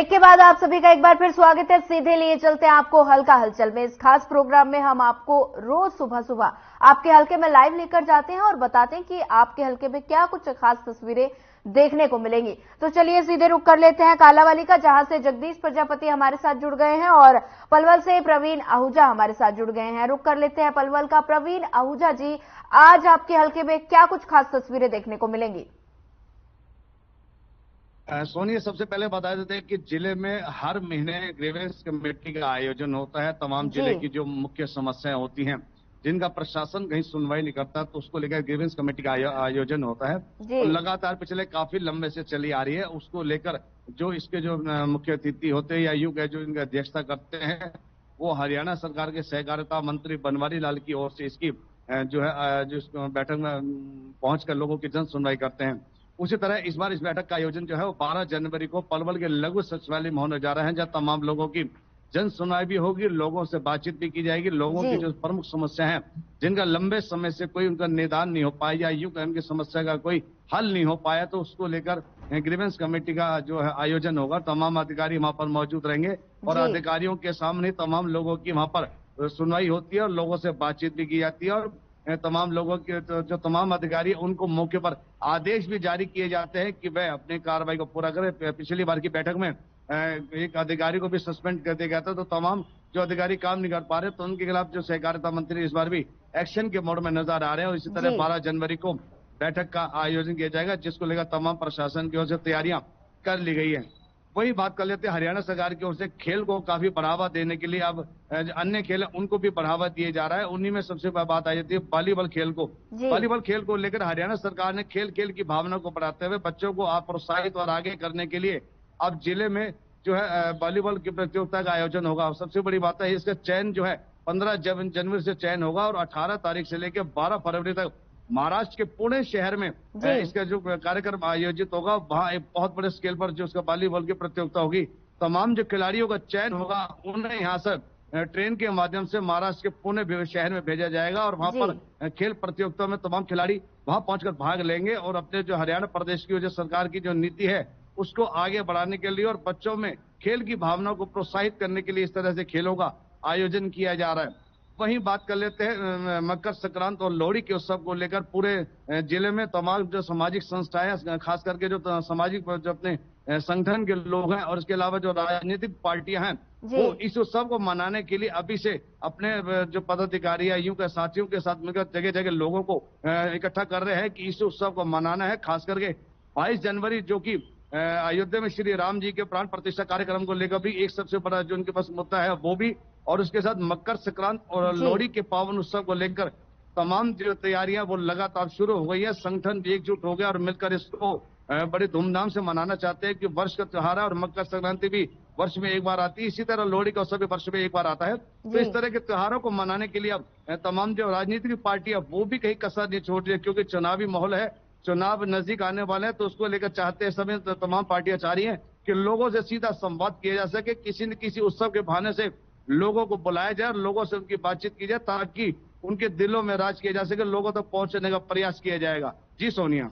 Break के बाद आप सभी का एक बार फिर स्वागत है। सीधे लिए चलते हैं आपको हल्का हलचल में। इस खास प्रोग्राम में हम आपको रोज सुबह सुबह आपके हल्के में लाइव लेकर जाते हैं और बताते हैं कि आपके हल्के में क्या कुछ खास तस्वीरें देखने को मिलेंगी। तो चलिए सीधे रुक कर लेते हैं कालावाली का, जहां से जगदीश प्रजापति हमारे साथ जुड़ गए हैं और पलवल से प्रवीण आहूजा हमारे साथ जुड़ गए हैं। रुक कर लेते हैं पलवल का। प्रवीण आहूजा जी, आज आपके हल्के में क्या कुछ खास तस्वीरें देखने को मिलेंगी? सोनिया, सबसे पहले बता देते हैं कि जिले में हर महीने ग्रीवेंस कमेटी का आयोजन होता है। तमाम जिले की जो मुख्य समस्याएं होती हैं, जिनका प्रशासन कहीं सुनवाई नहीं करता, तो उसको लेकर ग्रीवेंस कमेटी का आयोजन होता है और लगातार पिछले काफी लंबे से चली आ रही है। उसको लेकर जो इसके जो मुख्य अतिथि होते हैं या यूं कह जो इनका अध्यक्षता करते हैं, वो हरियाणा सरकार के सहकारिता मंत्री बनवारी लाल की ओर से इसकी जो है जो बैठक में पहुंचकर लोगों की जन सुनवाई करते हैं। उसी तरह इस बार इस बैठक का आयोजन जो है वो 12 जनवरी को पलवल के लघु सचिवालय में होने जा रहा है, जहां तमाम लोगों की जन सुनवाई भी होगी, लोगों से बातचीत भी की जाएगी। लोगों की जो प्रमुख समस्या है, जिनका लंबे समय से कोई उनका निदान नहीं हो पाया या यूं उनकी समस्या का कोई हल नहीं हो पाया, तो उसको लेकर ग्रीवेंस कमेटी का जो है आयोजन होगा। तमाम अधिकारी वहां पर मौजूद रहेंगे और अधिकारियों के सामने तमाम लोगों की वहां पर सुनवाई होती है और लोगों से बातचीत भी की जाती है और तमाम लोगों के जो तमाम अधिकारी उनको मौके पर आदेश भी जारी किए जाते हैं कि वह अपनी कार्रवाई को पूरा करें। पिछली बार की बैठक में एक अधिकारी को भी सस्पेंड कर दिया गया था, तो तमाम जो अधिकारी काम नहीं कर पा रहे, तो उनके खिलाफ जो सहकारिता मंत्री इस बार भी एक्शन के मोड में नजर आ रहे हैं। और इसी तरह 12 जनवरी को बैठक का आयोजन किया जाएगा, जिसको लेकर तमाम प्रशासन की ओर से तैयारियां कर ली गई है। वही बात कर लेते हैं, हरियाणा सरकार की ओर से खेल को काफी बढ़ावा देने के लिए अब अन्य खेल उनको भी बढ़ावा दिए जा रहा है। उन्हीं में सबसे बात आ जाती है वॉलीबॉल खेल को। वॉलीबॉल खेल को लेकर हरियाणा सरकार ने खेल खेल की भावना को बढ़ाते हुए बच्चों को प्रोत्साहित और आगे करने के लिए अब जिले में जो है वॉलीबॉल की प्रतियोगिता का आयोजन होगा। सबसे बड़ी बात है, इसका चयन जो है 15 जनवरी से चयन होगा और 18 तारीख से लेकर 12 फरवरी तक महाराष्ट्र के पुणे शहर में इसका जो कार्यक्रम आयोजित होगा, वहां एक बहुत बड़े स्केल पर जो उसका वॉलीबॉल की प्रतियोगिता होगी। तमाम जो खिलाड़ियों का चयन होगा उन्हें यहाँ से ट्रेन के माध्यम से महाराष्ट्र के पुणे शहर में भेजा जाएगा और वहां पर खेल प्रतियोगिता में तमाम खिलाड़ी वहां पहुंचकर भाग लेंगे और अपने जो हरियाणा प्रदेश की जो सरकार की जो नीति है उसको आगे बढ़ाने के लिए और बच्चों में खेल की भावना को प्रोत्साहित करने के लिए इस तरह से खेलों का आयोजन किया जा रहा है। वहीं बात कर लेते हैं मकर संक्रांति और लोहड़ी के उत्सव को लेकर पूरे जिले में तमाम जो सामाजिक संस्थाएं, खास करके जो सामाजिक जो अपने संगठन के लोग हैं और इसके अलावा जो राजनीतिक पार्टियां हैं, वो इस उत्सव को मनाने के लिए अभी से अपने जो पदाधिकारी या यूं के साथियों के साथ मिलकर जगह जगह लोगों को इकट्ठा कर रहे हैं कि इस उत्सव को मनाना है। खास करके 22 जनवरी जो कि अयोध्या में श्री राम जी के प्राण प्रतिष्ठा कार्यक्रम को लेकर भी एक सबसे बड़ा जो उनके पास मुद्दा है वो भी, और उसके साथ मकर संक्रांति और लोहड़ी के पावन उत्सव को लेकर तमाम जो तैयारियां वो लगातार शुरू हो गई है। संगठन भी एकजुट हो गया और मिलकर इसको बड़े धूमधाम से मनाना चाहते हैं कि वर्ष का त्योहार है और मकर संक्रांति भी वर्ष में एक बार आती है, इसी तरह लोहड़ी का उत्सव भी वर्ष में एक बार आता है। तो इस तरह के त्योहारों को मनाने के लिए अब तमाम जो राजनीतिक पार्टियां वो भी कहीं कसर नहीं छोड़ रही है, क्योंकि चुनावी माहौल है, चुनाव नजदीक आने वाले हैं, तो उसको लेकर चाहते हैं समय तमाम पार्टियां चाह रही हैं कि लोगों से सीधा संवाद किया जा सके, किसी न किसी उत्सव के बहाने से लोगों को बुलाया जाए और लोगों से उनकी बातचीत की जाए ताकि उनके दिलों में राज किया जा सके, लोगों तक पहुंचने का प्रयास किया जाएगा। जी सोनिया।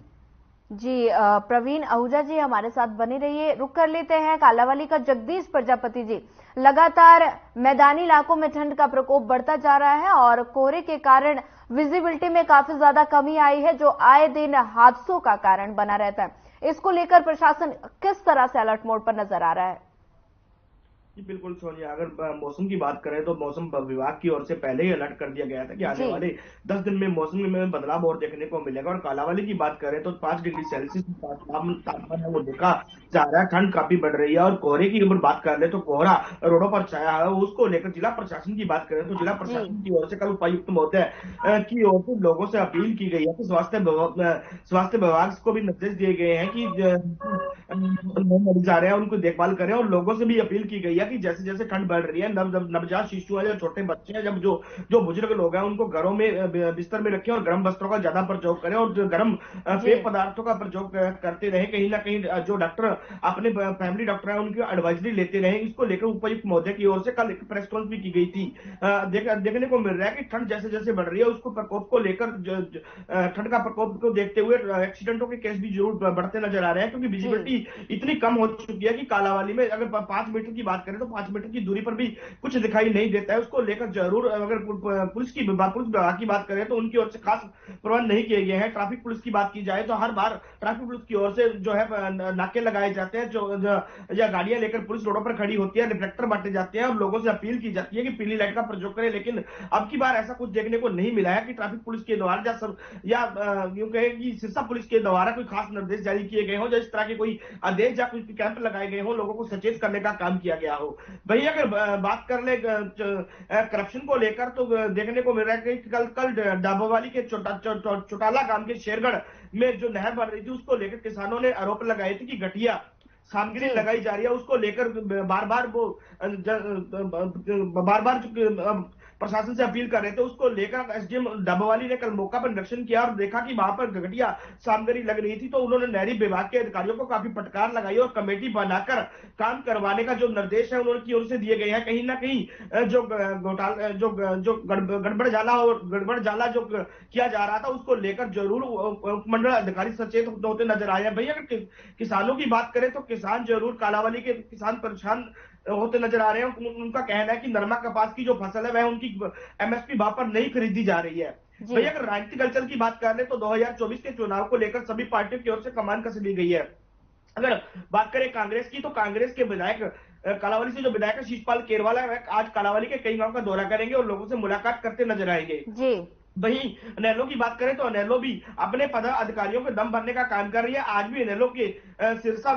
जी प्रवीण आहूजा जी हमारे साथ बने रहिए। रुक कर लेते हैं कालावाली का। जगदीश प्रजापति जी, लगातार मैदानी इलाकों में ठंड का प्रकोप बढ़ता जा रहा है और कोहरे के कारण विजिबिलिटी में काफी ज्यादा कमी आई है, जो आए दिन हादसों का कारण बना रहता है। इसको लेकर प्रशासन किस तरह से अलर्ट मोड पर नजर आ रहा है? जी बिल्कुल सोनिया, अगर मौसम की बात करें तो मौसम विभाग की ओर से पहले ही अलर्ट कर दिया गया था कि आने वाले 10 दिन में मौसम में बदलाव और देखने को मिलेगा। और कालावाली की बात करें तो 5 डिग्री सेल्सियस तापमान है वो देखा जा रहा है। ठंड काफी बढ़ रही है और कोहरे की अगर बात कर ले तो कोहरा रोडों पर छाया है। उसको लेकर जिला प्रशासन की बात करें तो जिला प्रशासन की ओर से कल उपायुक्त महोदय की ओर से लोगों से अपील की गई है कि स्वास्थ्य विभाग को भी निर्देश दिए गए हैं कि मरीज आ रहे हैं उनको देखभाल करें और लोगों से भी अपील की गई है कि जैसे जैसे ठंड बढ़ रही है, नवजात शिशु है, जो छोटे बच्चे हैं, जब जो बुजुर्ग लोग हैं, उनको घरों में बिस्तर में रखें और गर्म वस्त्रों का ज्यादा प्रयोग करें और जो गर्म पेय पदार्थों का प्रयोग करते रहे। कहीं ना कहीं जो डॉक्टर अपने फैमिली डॉक्टर है उनकी एडवाइजरी लेते रहे। इसको लेकर उपायुक्त महोदय की ओर से कल एक प्रेस कॉन्फ्रेंस भी की गई थी। देखने को मिल रहा है कि ठंड जैसे जैसे बढ़ रही है, उसको प्रकोप को लेकर ठंड का प्रकोप को देखते हुए एक्सीडेंटों के केस भी जरूर बढ़ते नजर आ रहे हैं, क्योंकि विजिबिलिटी इतनी कम हो चुकी है कि कालावाली में अगर 5 मीटर की बात करें तो 5 मीटर की दूरी पर भी कुछ दिखाई नहीं देता है। उसको लेकर जरूर अगर पुलिस विभाग की बात करें तो उनकी ओर से खास प्रबंध नहीं किए गए हैं। ट्रैफिक पुलिस की बात की जाए तो हर बार ट्रैफिक पुलिस की ओर से जो है नाके लगाए जाते हैं, या गाड़ियां लेकर पुलिस रोडों पर खड़ी होती है, रिफ्लेक्टर बांटे जाते हैं और लोगों से अपील की जाती है कि पीली लाइट का प्रयोग करें। लेकिन अब की बार ऐसा कुछ देखने को नहीं मिला है कि ट्रैफिक पुलिस के द्वारा या यूं कहे कि सिरसा पुलिस के द्वारा कोई खास निर्देश जारी किए गए हो, जो इस तरह के कोई आदेश या कोई कैंप लगाए गए हो, लोगों को सचेत करने का काम किया गया हो। वही अगर बात कर ले करप्शन को लेकर तो देखने को मिल रहा है कि कल डाबोवाली के चौटाला गांव के शेरगढ़ में जो नहर बन रही थी, उसको लेकर किसानों ने आरोप लगाए थे कि घटिया सामग्री लगाई जा रही है। उसको लेकर बार बार प्रशासन से अपील कर रहे थे। उसको लेकर एसडीएम डबवाली ने कल मौका पर निरीक्षण किया और देखा कि वहां पर घटिया सामग्री लग रही थी, तो उन्होंने नहरी विभाग के अधिकारियों को काफी फटकार लगाई और कमेटी बनाकर काम करवाने का जो निर्देश है उन्होंने की ओर से दिए गए हैं। कहीं ना कहीं जो घोटाला जो गड़बड़ जाला जो किया जा रहा था, उसको लेकर जरूर उपमंडल अधिकारी सचेत होते नजर आए हैं। भैया अगर किसानों की बात करें तो किसान जरूर कालावाली के किसान परेशान होते नजर आ रहे हैं। उनका कहना है कि नरमा कपास की जो फसल है वह उनकी एमएसपी भाव पर नहीं खरीदी जा रही है। भैया अगर राजनीतिक हलचल की बात कर ले तो 2024 के चुनाव को लेकर सभी पार्टियों की ओर से कमान कस ली गई है। अगर बात करें कांग्रेस की तो कांग्रेस के विधायक कालावाली से जो विधायक है शीशपाल केरवाला है, आज कालावाली के कई गांव का दौरा करेंगे और लोगों से मुलाकात करते नजर आएंगे। वहीं अनेलो की बात करें तो अनेलो भी अपने पदाधिकारियों के दम भरने का काम कर रही है। आज भी अनेलो के सिरसा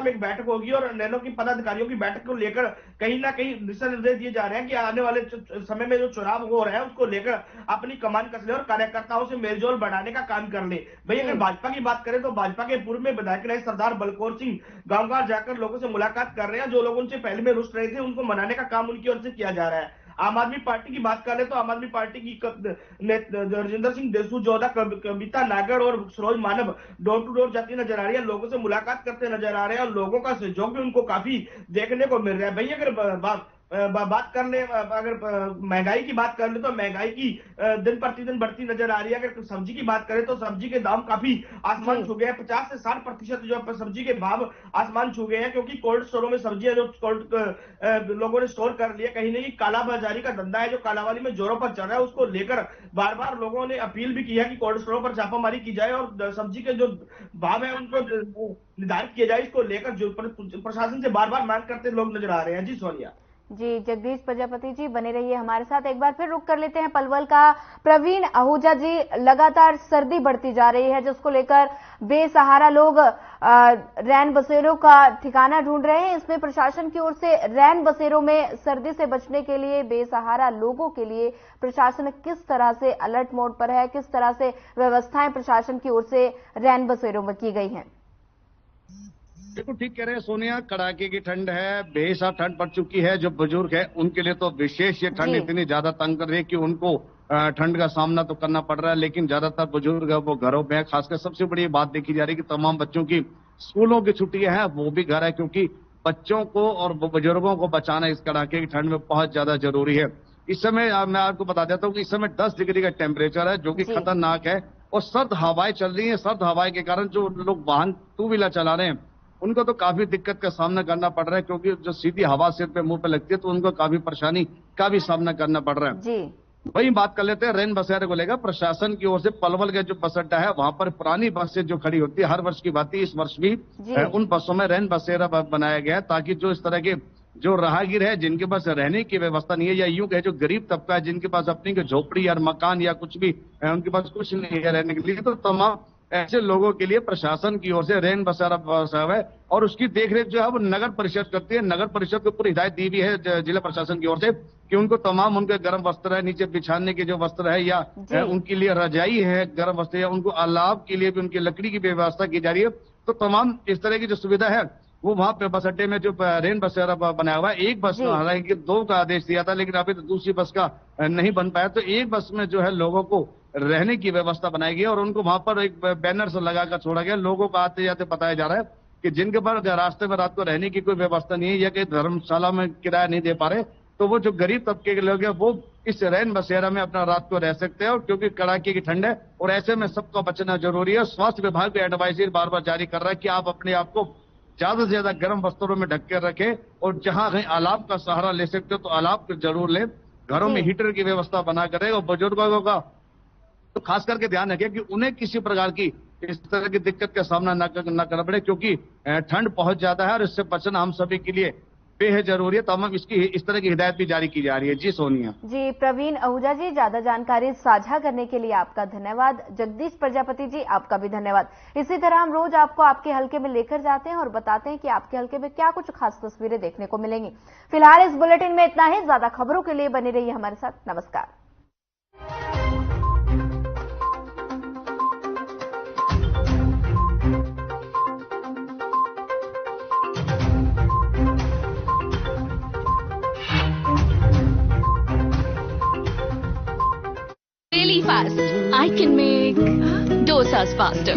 में एक बैठक होगी और अनेलो की पदाधिकारियों की बैठक को लेकर कहीं ना कहीं दिशा निर्देश दिए जा रहे हैं कि आने वाले समय में जो चुनाव हो रहा है उसको लेकर अपनी कमान कस ले और कार्यकर्ताओं से मेलजोल बढ़ाने का काम कर ले। भाई अगर भाजपा की बात करें तो भाजपा के पूर्व में विधायक रहे सरदार बलकौर सिंह गांव-गांव जाकर लोगों से मुलाकात कर रहे हैं। जो लोग उनसे पहले में रुष्ट रहे थे उनको मनाने का काम उनकी ओर से किया जा रहा है। आम आदमी पार्टी की बात करें तो आम आदमी पार्टी की राजेंद्र सिंह देशू जोधा, कविता नागर और सरोज मानव डोर टू डोर जाती नजर आ रही है, लोगों से मुलाकात करते नजर आ रहे हैं और लोगों का सहयोग भी उनको काफी देखने को मिल रहा है। भाई अगर बात कर ले, अगर महंगाई की बात कर ले तो महंगाई की दिन प्रतिदिन बढ़ती नजर आ रही है। अगर सब्जी की बात करें तो सब्जी के दाम काफी आसमान छू गए हैं। 50 से 60% जो सब्जी के भाव आसमान छू गए हैं, क्योंकि कोल्ड स्टोरों में सब्जियां जो लोगों ने स्टोर कर लिया। कहीं नहीं कालाबाजारी का धंधा है जो कालावाली में जोरों पर चल रहा है, उसको लेकर बार बार लोगों ने अपील भी की है कि कोल्ड स्टोरों पर छापामारी की जाए और सब्जी के जो भाव है उनको निर्धारित किया जाए। इसको लेकर जो प्रशासन से बार बार मांग करते लोग नजर आ रहे हैं। जी सोनिया। जी जगदीश प्रजापति जी बने रहिए हमारे साथ। एक बार फिर रुक कर लेते हैं पलवल का। प्रवीण आहूजा जी, लगातार सर्दी बढ़ती जा रही है जिसको लेकर बेसहारा लोग रैन बसेरों का ठिकाना ढूंढ रहे हैं। इसमें प्रशासन की ओर से रैन बसेरों में सर्दी से बचने के लिए बेसहारा लोगों के लिए प्रशासन किस तरह से अलर्ट मोड पर है, किस तरह से व्यवस्थाएं प्रशासन की ओर से रैन बसेरों में की गई हैं? बिल्कुल ठीक कह रहे हैं सोनिया, कड़ाके की ठंड है, बेहिसाब ठंड पड़ चुकी है। जो बुजुर्ग है उनके लिए तो विशेष ये ठंड इतनी ज्यादा तंग कर रही है कि उनको ठंड का सामना तो करना पड़ रहा है। लेकिन ज्यादातर बुजुर्ग है वो घरों में है। खासकर सबसे बड़ी बात देखी जा रही है कि तमाम बच्चों की स्कूलों की छुट्टियां हैं वो भी घर है, क्योंकि बच्चों को और बुजुर्गों को बचाना इस कड़ाके की ठंड में बहुत ज्यादा जरूरी है। इस समय मैं आपको बता देता हूँ कि इस समय 10 डिग्री का टेम्परेचर है, जो कि खतरनाक है और सर्द हवाएं चल रही है। सर्द हवाएं के कारण जो लोग वाहन 2 व्हीलर चला रहे हैं उनको तो काफी दिक्कत का सामना करना पड़ रहा है, क्योंकि जो सीधी हवा सिर पे मुंह पे लगती है तो उनको काफी परेशानी का भी सामना करना पड़ रहा है। जी वही बात कर लेते हैं रैन बसेरे को लेकर। प्रशासन की ओर से पलवल का जो बस अड्डा है वहां पर पुरानी बसें जो खड़ी होती है, हर वर्ष की बात है, इस वर्ष भी उन बसों में रैन बसेरा बनाया गया है, ताकि जो इस तरह के जो राहगीर है जिनके पास रहने की व्यवस्था नहीं है, या यूं कहे जो गरीब तबका है जिनके पास अपनी झोपड़ी या मकान या कुछ भी उनके पास कुछ नहीं है रहने के लिए, तो तमाम ऐसे लोगों के लिए प्रशासन की ओर से रैन बसेरा है और उसकी देखरेख जो है वो नगर परिषद करती है। नगर परिषद को पूरी हिदायत दी हुई है जिला प्रशासन की ओर से कि उनको तमाम उनके गर्म वस्त्र है, नीचे बिछाने के जो वस्त्र है या उनके लिए रजाई है गर्म वस्त्र, या उनको अलाव के लिए भी उनकी लकड़ी की व्यवस्था की जा रही है। तो तमाम इस तरह की जो सुविधा है वो वहां पे बस अड्डे में जो रेन बसेरा बनाया हुआ है, एक बस में हालांकि 2 का आदेश दिया था, लेकिन अभी तो दूसरी बस का नहीं बन पाया। तो एक बस में जो है लोगों को रहने की व्यवस्था बनाई गई और उनको वहां पर एक बैनर से लगाकर छोड़ा गया। लोगों को आते जाते बताया जा रहा है कि जिनके पास रास्ते में रात को रहने की कोई व्यवस्था नहीं है या कि धर्मशाला में किराया नहीं दे पा रहे, तो वो जो गरीब तबके के लोग हैं वो इस रैन बसेरा में अपना रात को रह सकते हैं। और क्योंकि कड़ाके की ठंड है और ऐसे में सबको बचना जरूरी है। स्वास्थ्य विभाग भी एडवाइजरी बार बार जारी कर रहा है कि आप अपने आप को ज्यादा से ज्यादा गर्म वस्त्रों में ढक कर रखें और जहां कहीं अलाव का सहारा ले सकते हो तो अलाव जरूर लें। घरों में हीटर की व्यवस्था बना कर रहे और बुजुर्गों का तो खास करके ध्यान रखें कि उन्हें किसी प्रकार की इस तरह की दिक्कत का सामना न करना पड़े, क्योंकि ठंड बहुत ज्यादा है और इससे बचना हम सभी के लिए बेहद जरूरी है। तमाम इसकी इस तरह की हिदायत भी जारी की जा रही है। जी सोनिया। जी प्रवीण आहूजा जी, ज्यादा जानकारी साझा करने के लिए आपका धन्यवाद। जगदीश प्रजापति जी, आपका भी धन्यवाद। इसी तरह हम रोज आपको आपके हलके में लेकर जाते हैं और बताते हैं कि आपके हलके में क्या कुछ खास तस्वीरें देखने को मिलेंगी। फिलहाल इस बुलेटिन में इतना ही। ज्यादा खबरों के लिए बने रहिए हमारे साथ। नमस्कार। Really fast. I can make dosas faster.